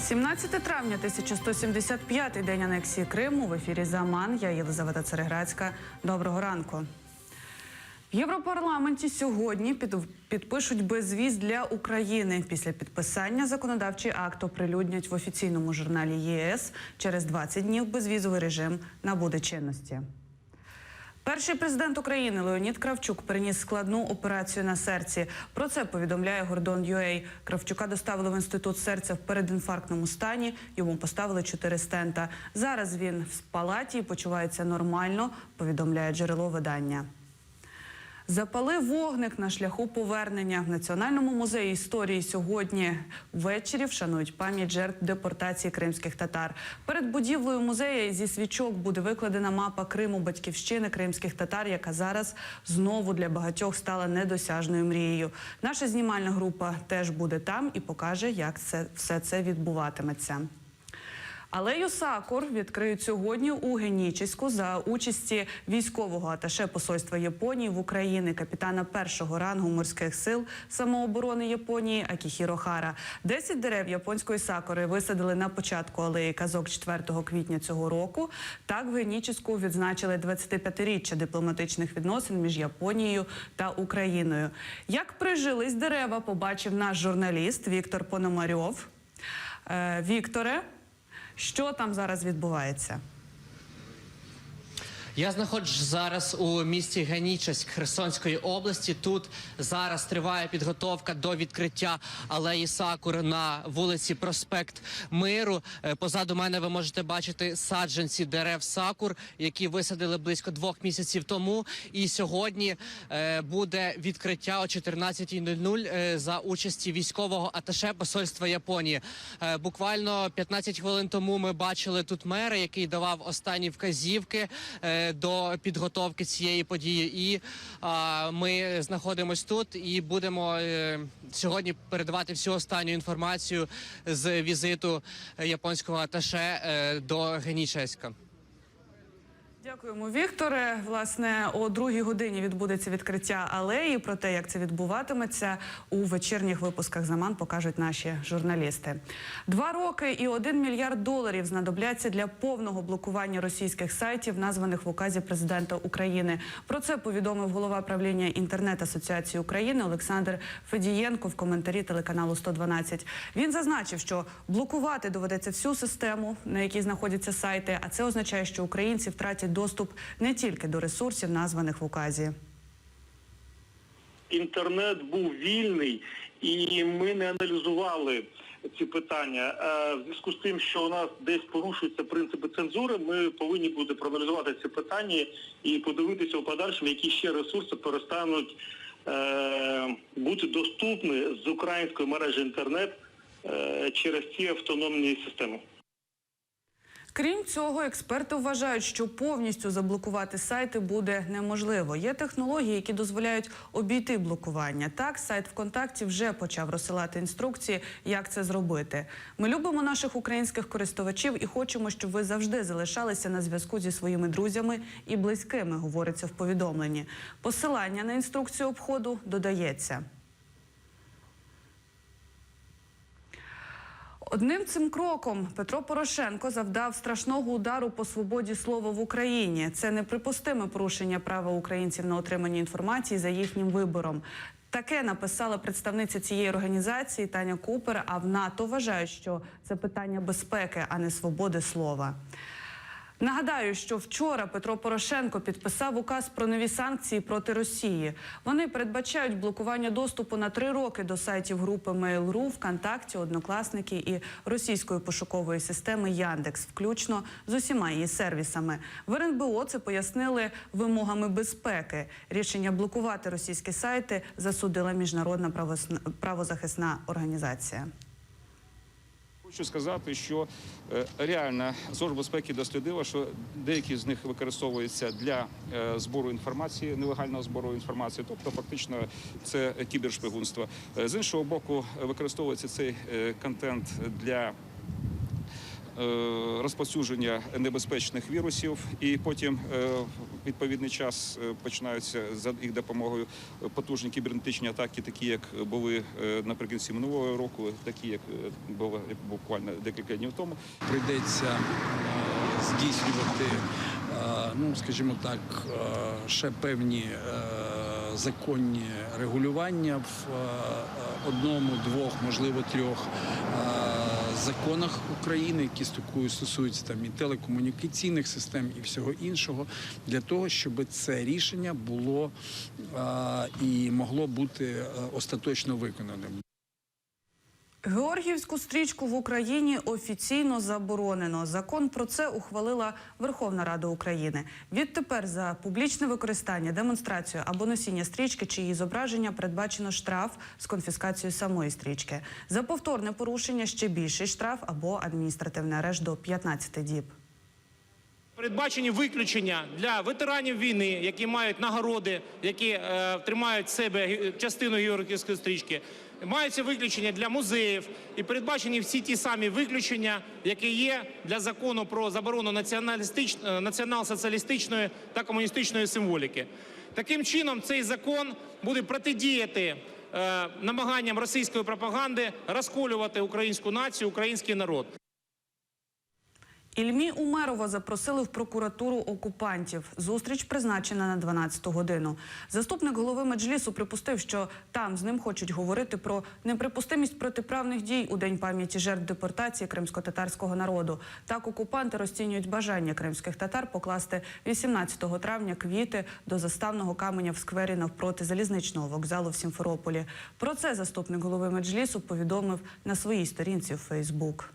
17 травня, 1175-й день анексії Криму. В ефірі «Заман». Я Єлизавета Цереграцька. Доброго ранку. В Європарламенті сьогодні підпишуть безвіз для України. Після підписання законодавчий акт оприлюднять в офіційному журналі ЄС. Через 20 днів безвізовий режим набуде чинності. Перший президент України Леонід Кравчук переніс складну операцію на серці. Про це повідомляє Гордон.ua. Кравчука доставили в інститут серця в передінфарктному стані. Йому поставили 4 стента. Зараз він в палаті і почувається нормально, повідомляє джерело видання. Запалив вогник на шляху повернення. В Національному музеї історії сьогодні ввечері вшанують пам'ять жертв депортації кримських татар. Перед будівлею музею зі свічок буде викладена мапа Криму, батьківщини кримських татар, яка зараз знову для багатьох стала недосяжною мрією. Наша знімальна група теж буде там і покаже, як все це відбуватиметься. Алею Сакур відкриють сьогодні у Генічеську за участі військового аташе посольства Японії в Україні, капітана першого рангу морських сил самооборони Японії Акіхіро Хара. 10 дерев японської сакури висадили на початку алеї Казок 4 квітня цього року. Так в Генічеську відзначили 25-річчя дипломатичних відносин між Японією та Україною. Як прижились дерева, побачив наш журналіст Віктор Пономарьов. Вікторе, що там зараз відбувається? Я знаходжусь зараз у місті Генічеськ Херсонської області. Тут зараз триває підготовка до відкриття алеї Сакур на вулиці Проспект Миру. Позаду мене ви можете бачити саджанці дерев Сакур, які висадили близько 2 місяців тому. І сьогодні буде відкриття о 14:00 за участі військового аташе посольства Японії. Буквально 15 хвилин тому ми бачили тут мера, який давав останні вказівки до підготовки цієї події, і ми знаходимось тут і будемо сьогодні передавати всю останню інформацію з візиту японського аташе до Генічеська. Дякуємо, Вікторе. Власне, о 2-й годині відбудеться відкриття алеї. Про те, як це відбуватиметься, у вечірніх випусках «Заман» покажуть наші журналісти. 2 роки і $1 мільярд знадобляться для повного блокування російських сайтів, названих в указі президента України. Про це повідомив голова правління інтернет-асоціації України Олександр Федієнко в коментарі телеканалу 112. Він зазначив, що блокувати доведеться всю систему, на якій знаходяться сайти, а це означає, що українці втратять доступ не тільки до ресурсів, названих в указі. Інтернет був вільний, і ми не аналізували ці питання. В зв'язку з тим, що у нас десь порушуються принципи цензури, ми повинні будемо проаналізувати ці питання і подивитися у подальшому, які ще ресурси перестануть бути доступні з української мережі інтернет через ці автономні системи. Крім цього, експерти вважають, що повністю заблокувати сайти буде неможливо. Є технології, які дозволяють обійти блокування. Так, сайт ВКонтакті вже почав розсилати інструкції, як це зробити. Ми любимо наших українських користувачів і хочемо, щоб ви завжди залишалися на зв'язку зі своїми друзями і близькими, говориться в повідомленні. Посилання на інструкцію обходу додається. Одним цим кроком Петро Порошенко завдав страшного удару по свободі слова в Україні. Це неприпустиме порушення права українців на отримання інформації за їхнім вибором. Таке написала представниця цієї організації Таня Купер, а в НАТО вважають, що це питання безпеки, а не свободи слова. Нагадаю, що вчора Петро Порошенко підписав указ про нові санкції проти Росії. Вони передбачають блокування доступу на 3 роки до сайтів групи Mail.ru, ВКонтакті, Однокласники і російської пошукової системи Яндекс, включно з усіма її сервісами. В РНБО це пояснили вимогами безпеки. Рішення блокувати російські сайти засудила Міжнародна правозахисна організація. Хочу сказати, що реально Служба безпеки дослідила, що деякі з них використовуються для збору інформації, нелегального збору інформації, тобто фактично це кібершпигунство. З іншого боку, використовується цей контент для розповсюдження небезпечних вірусів, і потім відповідний час починаються за їх допомогою потужні кібернетичні атаки, такі як були наприкінці минулого року, такі як було буквально декілька днів тому. Прийдеться здійснювати, ну, скажімо так, ще певні законні регулювання в одному, двох, можливо, трьох законах України, які стосуються там і телекомунікаційних систем, і всього іншого, для того, щоб це рішення було і могло бути остаточно виконаним. Георгіївську стрічку в Україні офіційно заборонено. Закон про це ухвалила Верховна Рада України. Відтепер за публічне використання, демонстрацію або носіння стрічки чи її зображення передбачено штраф з конфіскацією самої стрічки. За повторне порушення ще більший штраф або адміністративний арешт до 15 діб. Передбачені виключення для ветеранів війни, які мають нагороди, які тримають в себе частину георгіївської стрічки. Маються виключення для музеїв і передбачені всі ті самі виключення, які є для закону про заборону націонал-соціалістичної та комуністичної символіки. Таким чином, цей закон буде протидіяти намаганням російської пропаганди розколювати українську націю, український народ. Ільмі Умерова запросили в прокуратуру окупантів. Зустріч призначена на 12-ту годину. Заступник голови Меджлісу припустив, що там з ним хочуть говорити про неприпустимість протиправних дій у День пам'яті жертв депортації кримсько-татарського народу. Так окупанти розцінюють бажання кримських татар покласти 18 травня квіти до заставного каменя в сквері навпроти залізничного вокзалу в Сімферополі. Про це заступник голови Меджлісу повідомив на своїй сторінці в Фейсбук.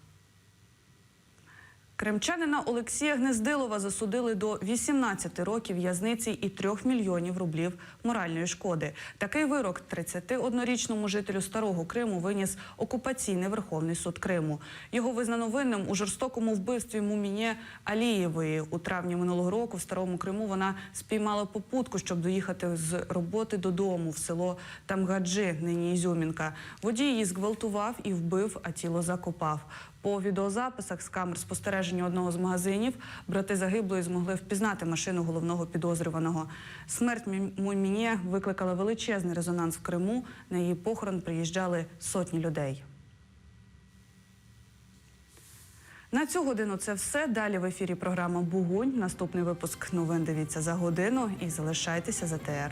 Кримчанина Олексія Гнездилова засудили до 18 років в'язниці і 3 мільйонів рублів моральної шкоди. Такий вирок 31-річному жителю Старого Криму виніс окупаційний Верховний суд Криму. Його визнано винним у жорстокому вбивстві Муміне Алієвої. У травні минулого року в Старому Криму вона спіймала попутку, щоб доїхати з роботи додому в село Тамгаджи, нині Ізюмінка. Водій її зґвалтував і вбив, а тіло закопав. По відеозаписах з камер спостереження одного з магазинів брати загиблої змогли впізнати машину головного підозрюваного. Смерть Муміне викликала величезний резонанс в Криму. На її похорон приїжджали сотні людей. На цю годину це все. Далі в ефірі програма «Бугунь». Наступний випуск новин дивіться за годину і залишайтеся з АТR.